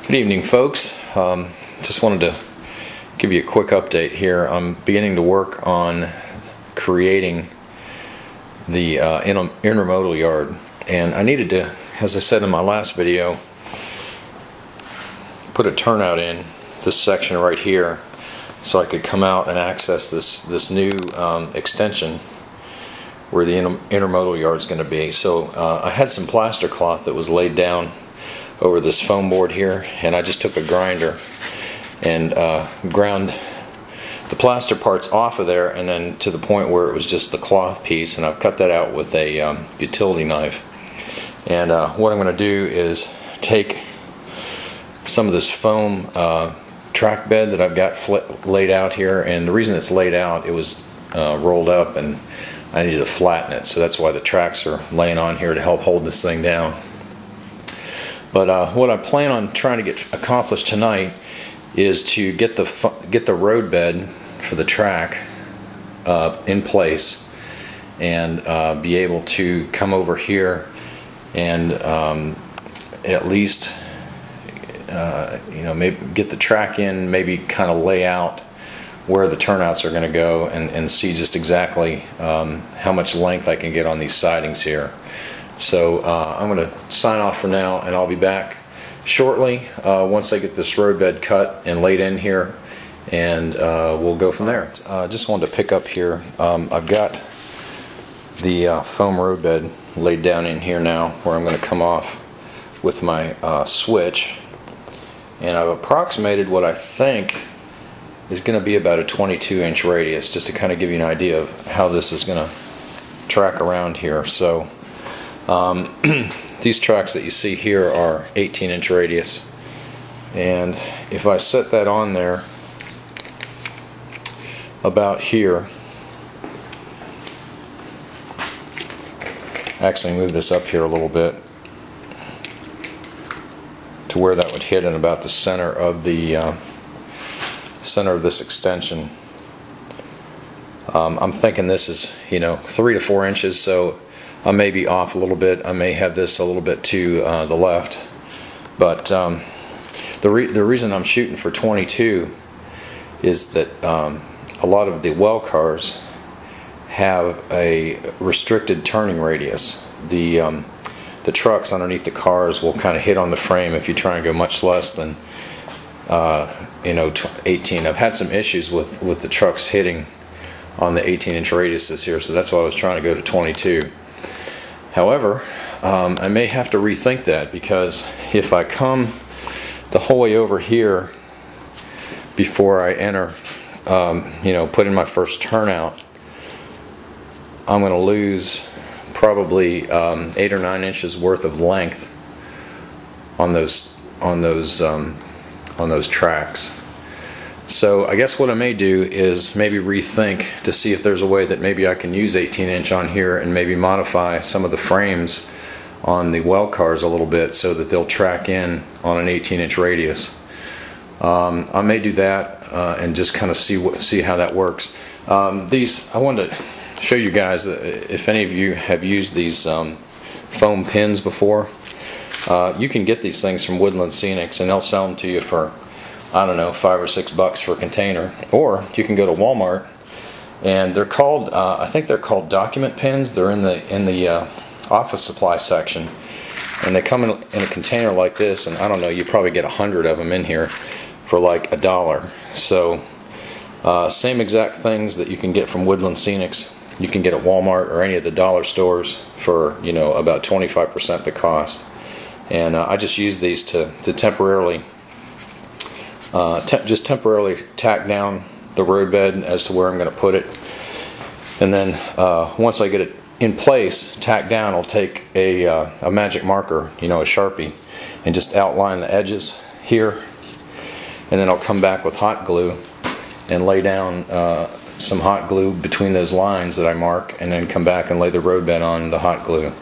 Good evening, folks. Just wanted to give you a quick update here. I'm beginning to work on creating the intermodal yard, and I needed to, as I said in my last video, put a turnout in this section right here so I could come out and access this new extension where the intermodal yard is going to be. So I had some plaster cloth that was laid down over this foam board here, and I just took a grinder and ground the plaster parts off of there, and then to the point where it was just the cloth piece, and I've cut that out with a utility knife. And what I'm going to do is take some of this foam track bed that I've got laid out here, and the reason it's laid out, it was rolled up and I needed to flatten it, so that's why the tracks are laying on here to help hold this thing down. But what I plan on trying to get accomplished tonight is to get the road bed for the track in place, and be able to come over here and at least maybe get the track in, maybe kind of lay out where the turnouts are going to go, and see just exactly how much length I can get on these sidings here. So I'm going to sign off for now, and I'll be back shortly once I get this road bed cut and laid in here, and we'll go from there. Just wanted to pick up here. I've got the foam road bed laid down in here now, where I'm going to come off with my switch, and I've approximated what I think is going to be about a 22-inch radius, just to kind of give you an idea of how this is going to track around here. So these tracks that you see here are 18-inch radius, and if I set that on there about here, actually move this up here a little bit to where that would hit in about the center of this extension. I'm thinking this is 3 to 4 inches, so I may be off a little bit. I may have this a little bit to the left, but the reason I'm shooting for 22 is that a lot of the well cars have a restricted turning radius. The trucks underneath the cars will kind of hit on the frame if you try and go much less than 18. I've had some issues with the trucks hitting on the 18-inch radiuses here, so that's why I was trying to go to 22. However, I may have to rethink that, because if I come the whole way over here before I enter, put in my first turnout, I'm going to lose probably 8 or 9 inches worth of length on those tracks. So I guess what I may do is maybe rethink to see if there's a way that maybe I can use 18-inch on here, and maybe modify some of the frames on the well cars a little bit so that they'll track in on an 18-inch radius. I may do that and just kind of see how that works. I wanted to show you guys that if any of you have used these foam pins before, you can get these things from Woodland Scenics, and they'll sell them to you for, I don't know, $5 or $6 for a container. Or you can go to Walmart, and they're called, I think they're called document pins. They're in the office supply section, and they come in a container like this. And I don't know, you probably get 100 of them in here for like $1. So same exact things that you can get from Woodland Scenics, you can get at Walmart or any of the dollar stores for about 25% the cost. And I just use these to temporarily temporarily tack down the road bed as to where I'm going to put it, and then once I get it in place, tack down, I'll take a magic marker, a Sharpie, and just outline the edges here, and then I'll come back with hot glue and lay down some hot glue between those lines that I mark, and then come back and lay the road bed on the hot glue.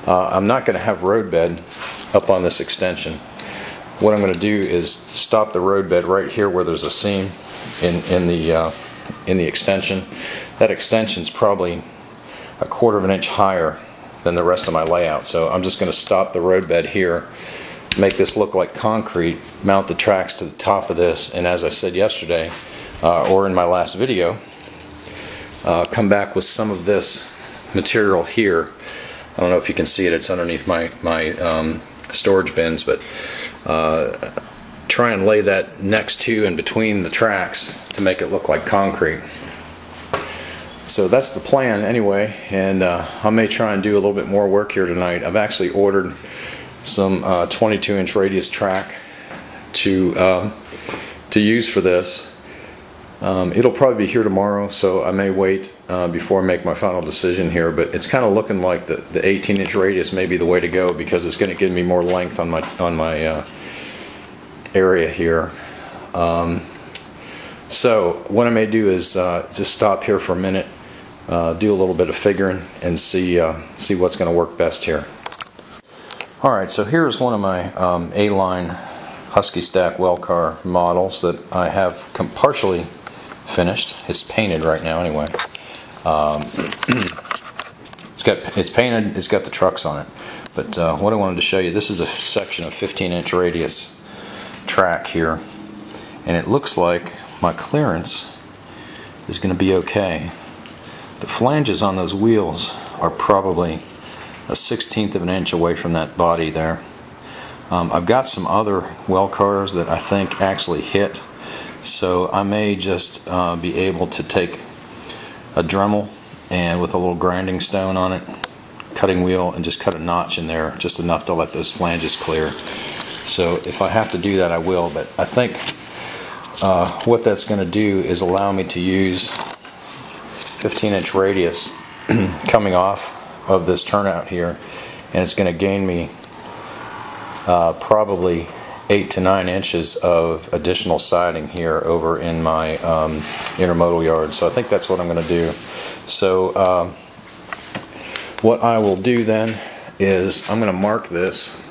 I'm not going to have road bed up on this extension. What I'm going to do is stop the road bed right here where there's a seam in the extension. That extension's probably 1/4 of an inch higher than the rest of my layout, so I'm just going to stop the road bed here make this look like concrete, mount the tracks to the top of this, and as I said yesterday, or in my last video, come back with some of this material here. I don't know if you can see it, it's underneath my storage bins, but try and lay that next to and between the tracks to make it look like concrete. So that's the plan anyway, and I may try and do a little bit more work here tonight. I've actually ordered some 22-inch radius track to use for this. It'll probably be here tomorrow, so I may wait before I make my final decision here, but it's kind of looking like the 18-inch radius may be the way to go, because it's going to give me more length on my area here. So what I may do is just stop here for a minute, do a little bit of figuring, and see what's going to work best here. Alright, so here's one of my A-line Husky Stack well car models that I have partially finished. It's painted right now anyway. It's painted, it's got the trucks on it. But what I wanted to show you, this is a section of 15-inch radius track here, and it looks like my clearance is going to be okay. The flanges on those wheels are probably a 1/16 of an inch away from that body there. I've got some other well cars that I think actually hit, so I may just be able to take a Dremel and with a little grinding stone on it, cutting wheel, and just cut a notch in there, just enough to let those flanges clear. So if I have to do that, I will, but I think what that's going to do is allow me to use 15-inch radius coming off of this turnout here, and it's going to gain me probably 8 to 9 inches of additional siding here over in my intermodal yard. So I think that's what I'm going to do. So what I will do then is I'm going to mark this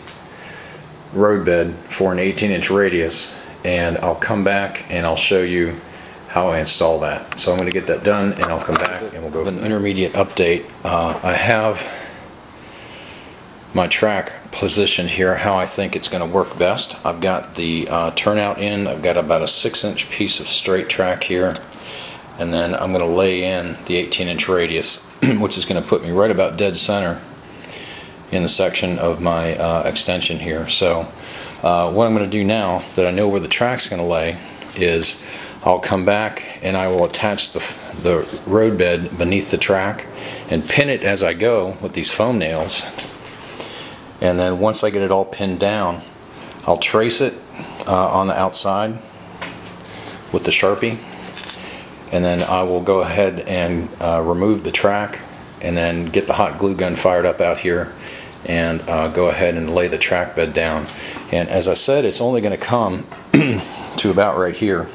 roadbed for an 18-inch radius, and I'll come back and I'll show you how I install that. So I'm going to get that done, and I'll come back and we'll go with an intermediate update. I have my track positioned here how I think it's going to work best. I've got the turnout in. I've got about a 6-inch piece of straight track here, and then I'm going to lay in the 18-inch radius, which is going to put me right about dead center in the section of my extension here. So what I'm going to do now that I know where the track's going to lay is I'll come back and I will attach the roadbed beneath the track and pin it as I go with these foam nails. And then once I get it all pinned down, I'll trace it on the outside with the Sharpie, and then I will go ahead and remove the track, and then get the hot glue gun fired up out here, and go ahead and lay the track bed down. And as I said, it's only going to come to about right here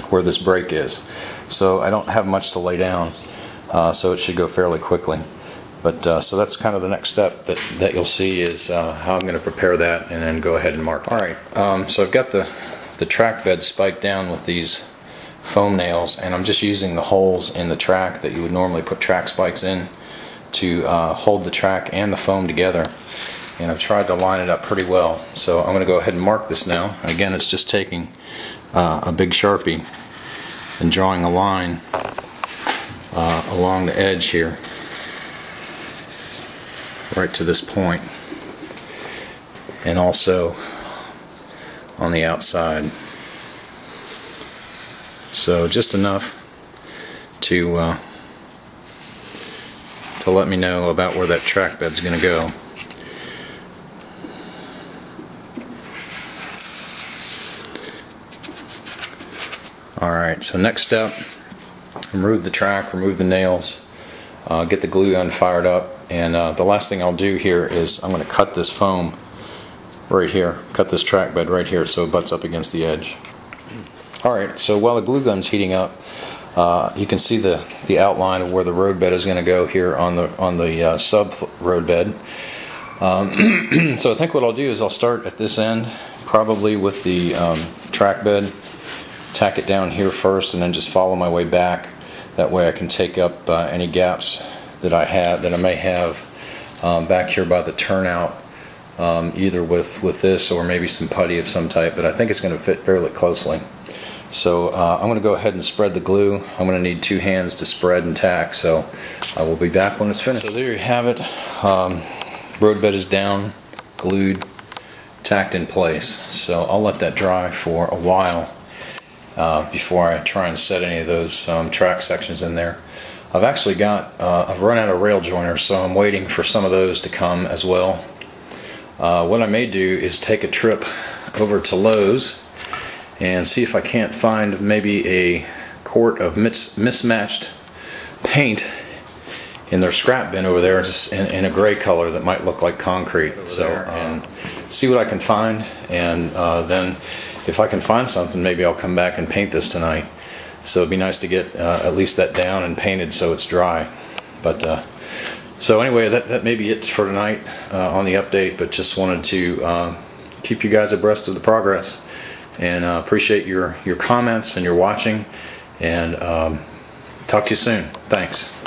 where this break is, so I don't have much to lay down, so it should go fairly quickly. But so that's kind of the next step that you'll see is how I'm going to prepare that and then go ahead and mark. Alright, so I've got the track bed spiked down with these foam nails, and I'm just using the holes in the track that you would normally put track spikes in to hold the track and the foam together. And I've tried to line it up pretty well. So I'm going to go ahead and mark this now. Again, it's just taking a big Sharpie and drawing a line along the edge here, right to this point, and also on the outside. So just enough to let me know about where that track bed's going to go. Alright, so next step, remove the track, remove the nails, get the glue gun fired up, and the last thing I'll do here is I'm going to cut this foam right here, cut this track bed right here so it butts up against the edge. Alright, so while the glue gun's heating up, you can see the outline of where the roadbed is going to go here on the sub roadbed. So I think what I'll do is I'll start at this end, probably with the track bed, tack it down here first, and then just follow my way back. That way I can take up any gaps that I may have back here by the turnout either with this or maybe some putty of some type, but I think it's going to fit fairly closely. So I'm going to go ahead and spread the glue. I'm going to need 2 hands to spread and tack, so I will be back when it's finished. So there you have it. Road bed is down, glued, tacked in place. So I'll let that dry for a while before I try and set any of those track sections in there. I've actually got, I've run out of rail joiners, so I'm waiting for some of those to come as well. What I may do is take a trip over to Lowe's and see if I can't find maybe a quart of mismatched paint in their scrap bin over there, just in a gray color that might look like concrete. So and see what I can find, and then if I can find something, maybe I'll come back and paint this tonight. So it'd be nice to get at least that down and painted so it's dry. But so anyway, that may be it for tonight on the update, but just wanted to keep you guys abreast of the progress, and appreciate your comments and your watching, and talk to you soon. Thanks.